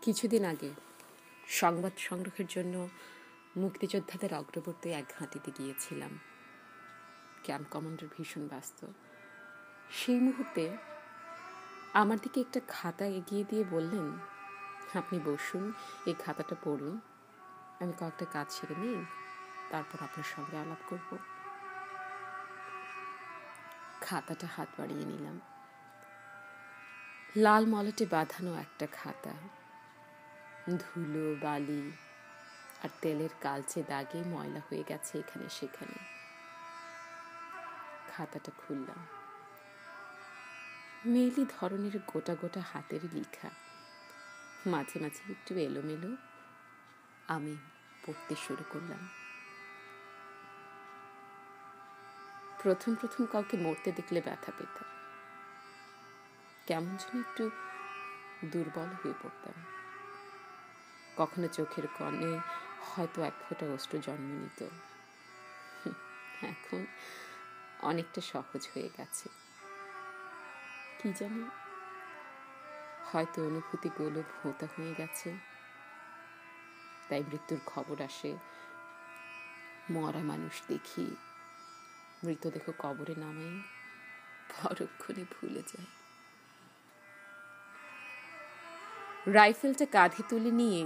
কিছুদিন আগে সংবাদ সংগ্রহের জন্য মুক্তিযোদ্ধাদের অগ্রবর্তী এক ঘাঁটিতে গিয়েছিলাম। ক্যাম্প কমান্ডার ভীষণ ব্যস্ত। সেই মুহূর্তে আমার দিকে একটা খাতা এগিয়ে দিয়ে বললেন, আপনি বসুন, এই খাতাটা পড়ুন, আমি কয়েকটা কাজ সেরে নিই, তারপর আপনার সঙ্গে আলাপ করব। খাতাটা হাত বাড়িয়ে নিলাম। লাল মলাটে বাঁধানো একটা খাতা, ধুলো, বালি আর তেলের কালচে দাগে ময়লা হয়ে গেছে এখানে সেখানে। খাতাটা খুললাম। মেয়েলি ধরনের গোটা গোটা হাতের লেখা, মাঝে মাঝে একটু এলোমেলো। আমি পড়তে শুরু করলাম। প্রথম প্রথম কাউকে মরতে দেখলে ব্যথা পেতাম, কেমন যেন একটু দুর্বল হয়ে পড়তাম। কখনো চোখের কোণে হয়তো এক ফোঁটা অশ্রু জন্ম নিত। এখন অনেকটা সহজ হয়ে গেছে। কি জানি, হয়তো অনুভূতিগুলো ভোঁতা হয়ে গেছে, তাই মৃত্যুর খবর আসে, মরা মানুষ দেখি, মৃতদেহ কবরে নামাই, পরক্ষণে ভুলে যায়। রাইফেলটা কাঁধে তুলে নিয়ে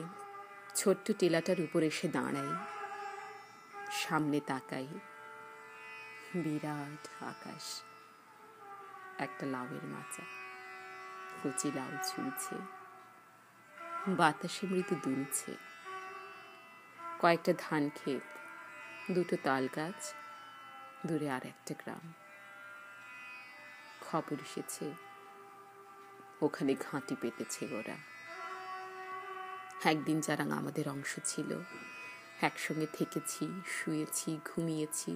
ছোট্ট টিলাটার উপর এসে দাঁড়াই। সামনে তাকাই, বিরাট আকাশ, একটা লাউয়ের মাচা, কচি লাউ ঝুলছে, বাতাসে মৃদু দুলছে। কয়েকটা ধান ক্ষেত, দুটো তাল গাছ, দূরে আর একটা গ্রাম। খবর এসেছে ওখানে ঘাঁটি পেতেছে ওরা। একদিন যারা আমাদের অংশ ছিল, একসঙ্গে থেকেছি, শুয়েছি, ঘুমিয়েছি,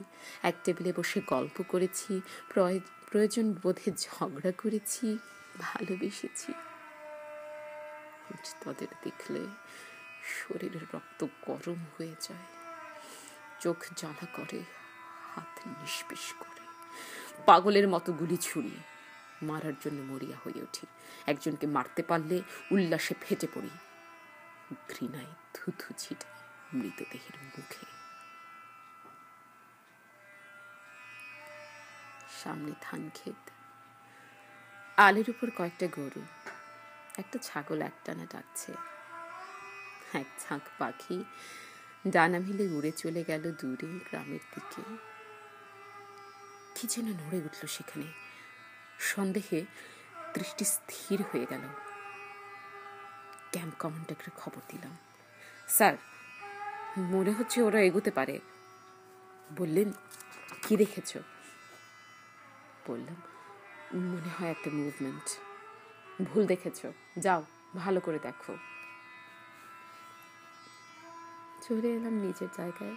এক টেবিলে বসে গল্প করেছি, প্রয়োজন বোধে ঝগড়া করেছি, ভালোবেসেছি। তাদের দেখলে শরীরের রক্ত গরম হয়ে যায়, চোখ জ্বালা করে, হাত নিষ্পিস করে, পাগলের মতো গুলি ছুড়ি, মারার জন্য মরিয়া হয়ে উঠি। একজনকে মারতে পারলে উল্লাসে ফেটে পড়ি, ঘৃণায় থুথু ছিটাই মৃতদেহের মুখে। সামনে ধান ক্ষেত, আলের উপর কয়েকটা গরু, একটা ছাগল একটানা ডাকছে। এক ঝাঁক পাখি ডানা মিলে উড়ে চলে গেল দূরে গ্রামের দিকে। কি যেন নড়ে উঠল সেখানে, সন্দেহে দৃষ্টি স্থির হয়ে গেল। ক্যাম্প কমান্ডারকে খবর দিলাম, স্যার, মনে হচ্ছে ওরা এগোতে পারে। বললেন, কি দেখেছ? বললাম, মনে হয় একটা মুভমেন্ট। ভুল দেখেছ, যাও ভালো করে দেখো। চলে এলাম নিজের জায়গায়,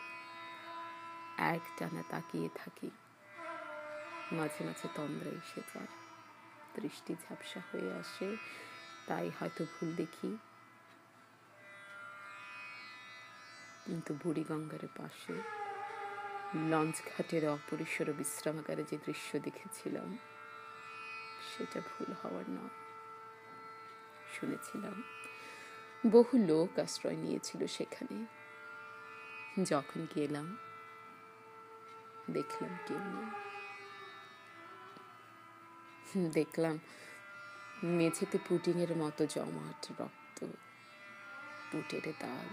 এক টানা তাকিয়ে থাকি। মাঝে মাঝে তন্দ্রা এসে যায়, দৃষ্টি ঝাপসা হয়ে আসে, তাই হয়তো ভুল দেখি। কিন্তু বুড়িগঙ্গার পাশে লঞ্চ ঘাটের অপরিসর বিশ্রামাগারে যে দৃশ্য দেখেছিলাম, সেটা ভুল হওয়ার নয়। শুনেছিলাম বহু লোক আশ্রয় নিয়েছিল সেখানে। যখন গেলাম দেখলাম কেউ নেই। দেখলাম মেঝেতে পুডিংয়ের মতো জমাট রক্ত, বুটের দাগ,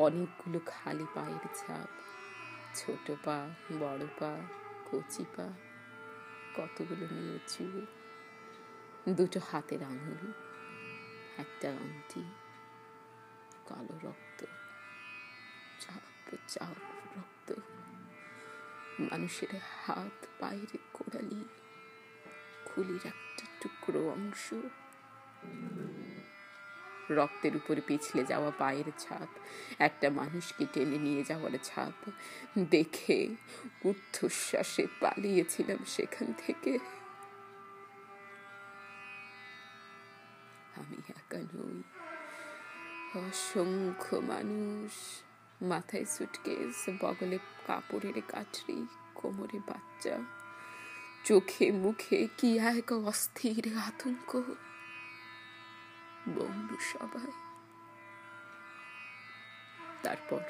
অনেকগুলো খালি পায়ের ছাপ, ছোট পা, বড় পা, কচি পা, কতগুলো নিয়ে চুল, দুটো হাতের আঙুল, একটা আংটি, কালো রক্ত, চাপ চাপ রক্ত, মানুষের হাত পায়ের কোড়ালি, খুলির একটা টুকরো অংশ, রক্তের উপরে পিছলে যাওয়া পায়ের ছাপ, একটা মানুষকে টেনে নিয়ে যাওয়ার ছাপ। দেখে ঊর্ধ্বশ্বাসে পালিয়েছিলাম সেখান থেকে। আমি একা নই, অসংখ্য মানুষ, মাথায় সুটকেস, বগলে কাপড়ের কাঠরি, কোমরে বাচ্চা, চোখে মুখে কি এক অস্থির আতঙ্ক। বন্ধু সবাই। তারপর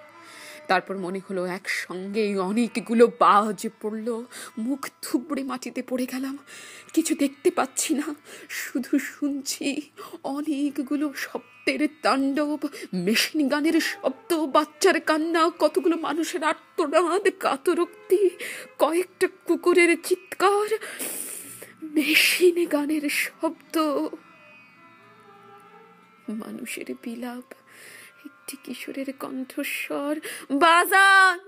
তারপর মনে হলো একসঙ্গে অনেকগুলো বাজ পড়ল, মুখ থুবড়ে মাটিতে পড়ে গেলাম। কিছু দেখতে পাচ্ছি না, শুধু শুনছি অনেকগুলো শব্দের তাণ্ডব, মেশিন গানের শব্দ, বাচ্চার কান্না, কতগুলো মানুষের আর্তনাদ, কাতরোক্তি, কয়েকটা কুকুরের চিৎকার, মেশিন গানের শব্দ, মানুষের বিলাপ, একটি কিশোরের কণ্ঠস্বর, বাজান।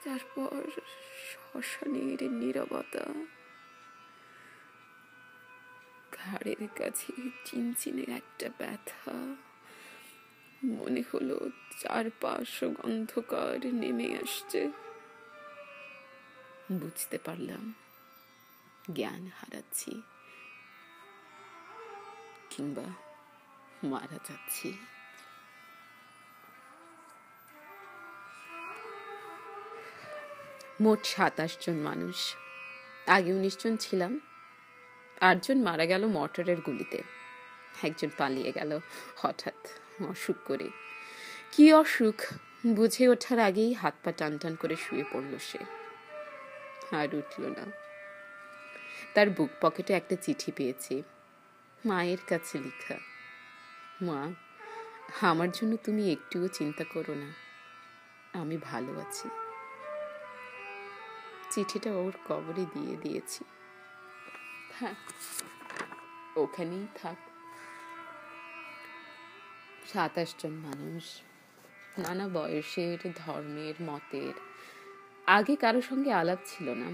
তারপর শ্মশানের নীরবতা, ঘাড়ের কাছে চিনচিনে একটা ব্যথা। মনে হলো চারপাশ অন্ধকার নেমে আসছে। বুঝতে পারলাম জ্ঞান হারাচ্ছি, কিংবা মারা যাচ্ছি। মোট 27 জন মানুষ, আগে 19 জন ছিলাম। 8 জন মারা গেল মর্টারের গুলিতে, একজন পালিয়ে গেল হঠাৎ অসুখ করে। কি অসুখ বুঝে ওঠার আগেই হাত পা টান টান করে শুয়ে পড়ল সে, আর উঠল না। তার বুক পকেটে একটা চিঠি পেয়েছি, মায়ের কাছে লেখা। মা, আমার জন্য তুমি একটুও চিন্তা করো না, আমি ভালো আছি। চিঠিটা ওর কবরে দিয়ে দিয়েছি। হ্যাঁ, ওখানেই থাক। 27 জন মানুষ, নানা বয়সের, ধর্মের, মতের। আগে কারো সঙ্গে আলাপ ছিল না,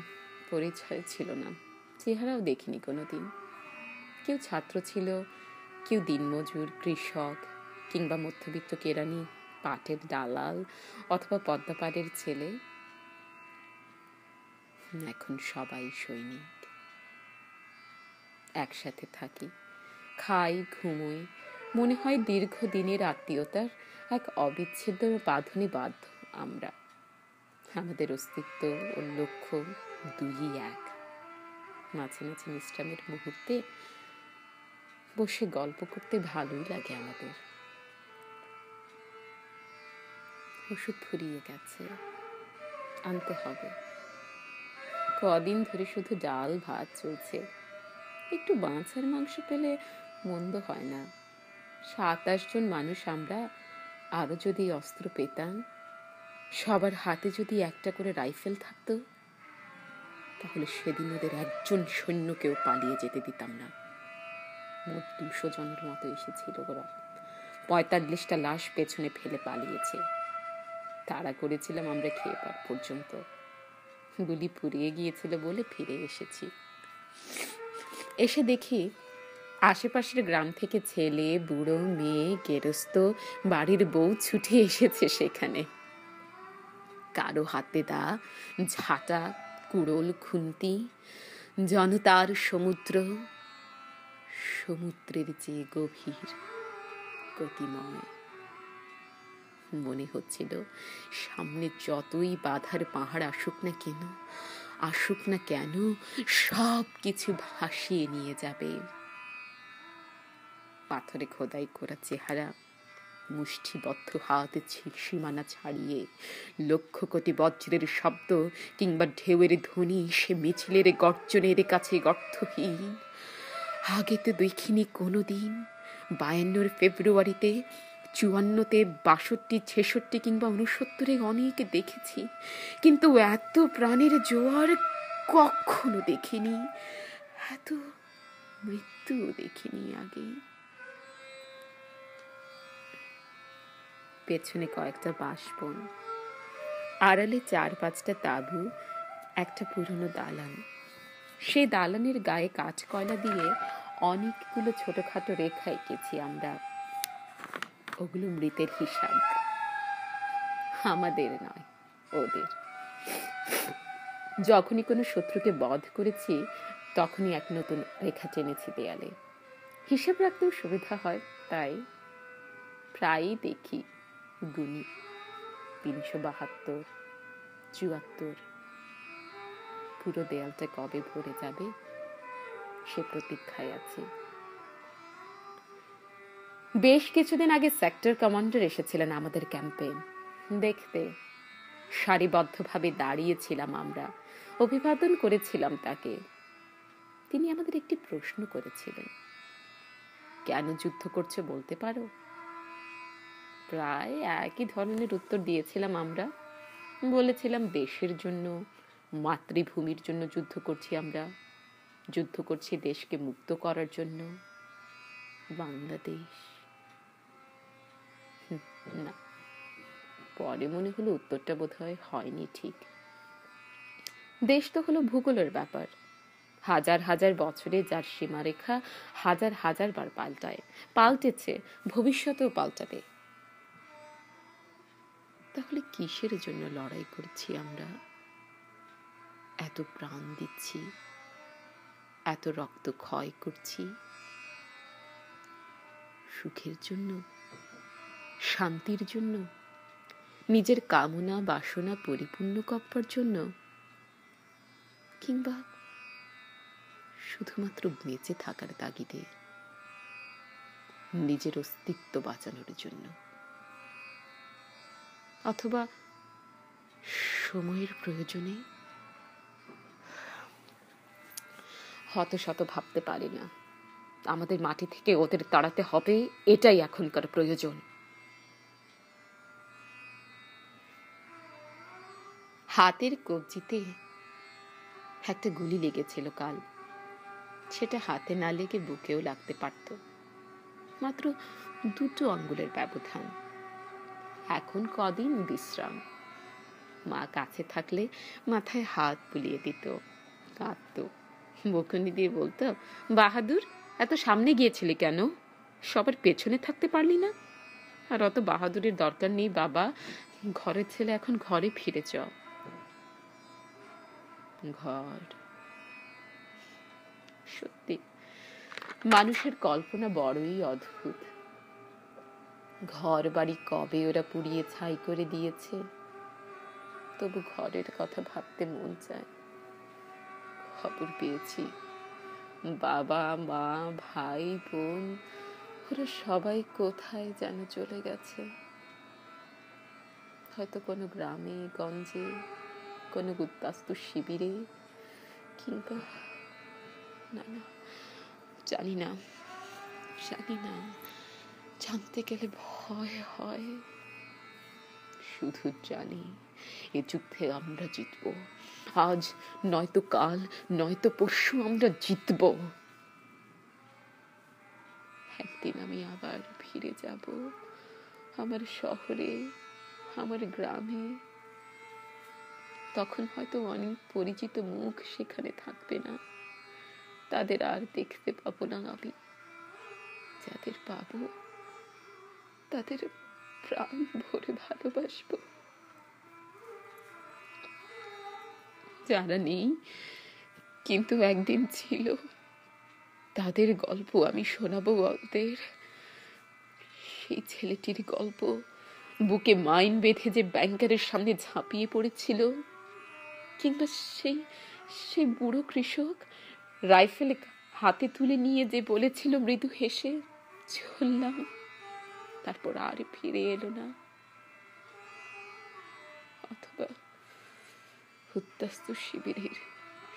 পরিচয় ছিল না, চেহারাও দেখিনি কোনোদিন। কেউ ছাত্র ছিল, কেউ দিনমজুর, কৃষক, কিংবা মধ্যবিত্ত কেরানি, পাটের দালাল অথবা পদ্মাপাড়ের ছেলে। এখন সবাই সৈনিক। একসাথে থাকি, খাই, ঘুমোই। মনে হয় দীর্ঘদিনের আত্মীয়তার এক অবিচ্ছেদ্য বাঁধনে বাধ্য আমরা। আমাদের অস্তিত্ব ও লক্ষ্য দুই এক। মাঝে মাঝে বিশ্রামের মুহূর্তে বসে গল্প করতে ভালোই লাগে আমাদের। ওষুধ ফুরিয়ে গেছে, আনতে হবে। কদিন ধরে শুধু ডাল ভাত চলছে, একটু মাছের মাংস পেলে মন্দ হয় না। 27 জন মানুষ আমরা, আরো যদি অস্ত্র পেতাম, সবার হাতে যদি একটা করে রাইফেল থাকতো, তাহলে সেদিন ওদের একজন সৈন্যকেও পালিয়ে যেতে দিতাম না। মোট 200 জনের মতো এসেছিল ওরা। 45টা লাশ পেছনে ফেলে পালিয়েছে। তাড়া করেছিলাম আমরা খেয়ে পার পর্যন্ত। গুলি ফুরিয়ে গিয়েছিল বলে ফিরে এসেছি। এসে দেখি আশেপাশের গ্রাম থেকে ছেলে, বুড়ো, মেয়ে, গেরস্ত, বাড়ির বউ ছুটে এসেছে সেখানে। কারো হাতে দা, ঝাঁটা, কুড়োল, খুন্তি, জনতার সমুদ্র, সমুদ্রের যে গভীর, গতিময়। মনে হচ্ছিল সামনে যতই বাধার পাহাড় আসুক না কেন সব কিছু ভাসিয়ে নিয়ে যাবে। পাথরে খোদাই করা চেহারা, মুষ্টিবদ্ধ হাত সীমানা ছাড়িয়ে, লক্ষ কোটি বজ্রের শব্দ কিংবা ঢেউয়ের ধ্বনি সে মিছিলের গর্জনের কাছে অর্থহীন। আগে তো দেখিনি কোনোদিন। 52 ফেব্রুয়ারিতে, 54-তে, 62, 66 কিংবা 69-এ অনেক দেখেছি, কিন্তু এত প্রাণের জোয়ার কখনো দেখিনি, এত মৃত্যুও দেখিনি আগে। পেছনে কয়েকটা বাঁশবন, আড়ালে 4-5টা তাঁবু, একটা পুরনো দালান। সেই দালানের গায়ে কাঠ কয়লা দিয়ে অনেকগুলো ছোটখাটো রেখা এঁকেছি আমরা। ওগুলো মৃতের হিসাব, আমাদের নয়, ওদের। যখনই কোনো শত্রুকে বধ করেছি তখনই এক নতুন রেখা টেনেছি দেয়ালে। হিসাব রাখতেও সুবিধা হয়, তাই প্রায়ই দেখি, গুনি 372, 74। পুরো দেয়ালটা কবে ভরে যাবে সে প্রতীক্ষায় আছে। বেশ কিছুদিন আগে সেক্টর কমান্ডার এসেছিলেন আমাদের ক্যাম্পে দেখতে। সারিবদ্ধভাবে দাঁড়িয়েছিলাম আমরা, অভিবাদন করেছিলাম তাকে। তিনি আমাদের একটি প্রশ্ন করেছিলেন, কেন যুদ্ধ করছে বলতে পারো? প্রায় একই ধরনের উত্তর দিয়েছিলাম আমরা। বলেছিলাম দেশের জন্য, মাতৃভূমির জন্য যুদ্ধ করছি আমরা, যুদ্ধ করছি দেশকে মুক্ত করার জন্য। বাংলাদেশ। না, পরে মনে হলো উত্তরটা বোধহয় হয়নি ঠিক। দেশ তো হলো ভূগোলের ব্যাপার, হাজার হাজার বছরে যার সীমারেখা হাজার হাজার বার পাল্টায়, পাল্টেছে, ভবিষ্যতেও পাল্টাবে। তাহলে কিসের জন্য লড়াই করছি আমরা? এত প্রাণ দিচ্ছি, এত রক্ত ক্ষয় করছি? সুখের জন্য, শান্তির জন্য, নিজের কামনা বাসনা পরিপূর্ণ করবার জন্য, কিংবা শুধুমাত্র বেঁচে থাকার তাগিদে, নিজের অস্তিত্ব বাঁচানোর জন্য, অথবা সময়ের প্রয়োজনে? হত শত ভাবতে পারি না। আমাদের মাটি থেকে ওদের তাড়াতে হবে, এটাই এখনকার প্রয়োজন। হাতের কবজিতে একটা গুলি লেগেছিল কাল। সেটা হাতে না লেগে বুকেও লাগতে পারত। মাত্র 2 আঙ্গুলের ব্যবধান। এখন কদিন বিশ্রাম। মা কাছে থাকলে মাথায় হাত বুলিয়ে দিত, কাঁদত, বকুনি দিয়ে বলতো, বাহাদুর, এত সামনে গিয়েছিলি কেন? সবার পেছনে থাকতে পারলি না? আর অত বাহাদুরের দরকার নেই বাবা, ঘরের ছেলে এখন ঘরে ফিরে চ। ঘর। সত্যি, মানুষের কল্পনা বড়ই অদ্ভুত। ঘর বাড়ি কবে ওরা পুড়িয়ে ছাই করে দিয়েছে, তবু ঘরের কথা ভাবতে মন চায়। খবর পেয়েছি বাবা মা ভাই বোন ওরা সবাই কোথায় যেন চলে গেছে। হয়তো কোনো গ্রামে গঞ্জে, কোনো উদ্বাস্তু শিবিরে, কিংবা না না, জানি না, জানি না। জানতে গেলে ভয় হয়। শুধু জানি এ যুদ্ধে আমরা জিতব। আজ নয়তো কাল, নয়তো পরশু আমরা জিতব। একদিন আমি আবার ফিরে যাব আমার শহরে, আমার গ্রামে। তখন হয়তো অনেক পরিচিত মুখ সেখানে থাকবে না। তাদের আর দেখতে পাবো না আমি। যাদের পাবো তাদের প্রাণ ভরে ভালোবাসবো। যারা নেই কিন্তু একদিন ছিল, তাদের গল্প আমি শোনাবো ওদের। সেই ছেলেটির গল্প, বুকে মাইন বেঁধে যে ব্যাংকারের সামনে ঝাঁপিয়ে পড়েছিল, কিংবা সেই সেই বুড়ো কৃষক রাইফেল হাতে তুলে নিয়ে যে বলেছিল মৃদু হেসে, চললাম, তারপর আর ফিরে এলো না। অথবা উদ্বাস্তু শিবিরের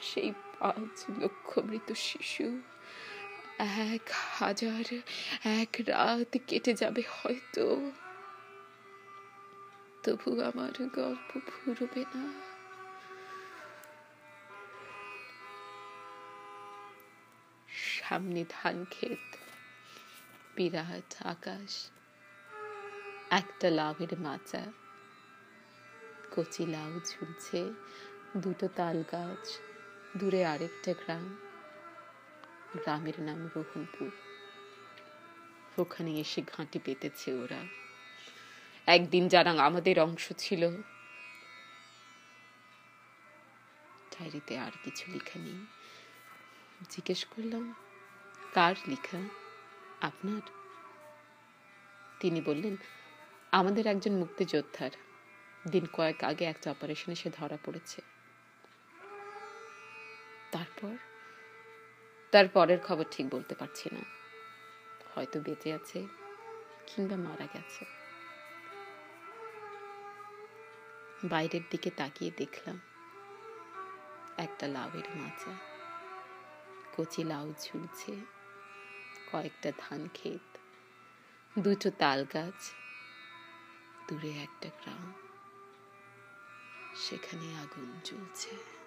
সেই 5 লক্ষ মৃত শিশু, 1001 রাত কেটে যাবে হয়তো, তবু আমার গল্প ফুরবে না। সামনে ধান ক্ষেত, বিরাট আকাশ, একটা লাউয়ের মাচা, কচি লাউ ঝুলছে, 2 তাল গাছ, দূরে আরেকটা গ্রাম। গ্রামের নাম রোহনপুর। ওখানে এসে ঘাঁটি পেতেছে ওরা। একদিন যারা আমাদের অংশ ছিল। ডায়েরিতে আর কিছু লেখা নেই। জিজ্ঞেস করলাম, কার লেখা? আপনার? তিনি বললেন, আমাদের একজন মুক্তিযোদ্ধার। দিন কয়েক আগে একটা অপারেশনে সে ধরা পড়েছে। তারপরের খবর ঠিক বলতে পারছি না। হয়তো বেঁচে আছে, কিংবা মারা গেছে। বাইরের দিকে তাকিয়ে দেখলাম একটা লাউয়ের মাচা, কচি লাউ ঝুলছে, কয়েকটা ধান ক্ষেত, দুটো তাল গাছ, দূরে একটা গ্রাম, সেখানে আগুন জ্বলছে।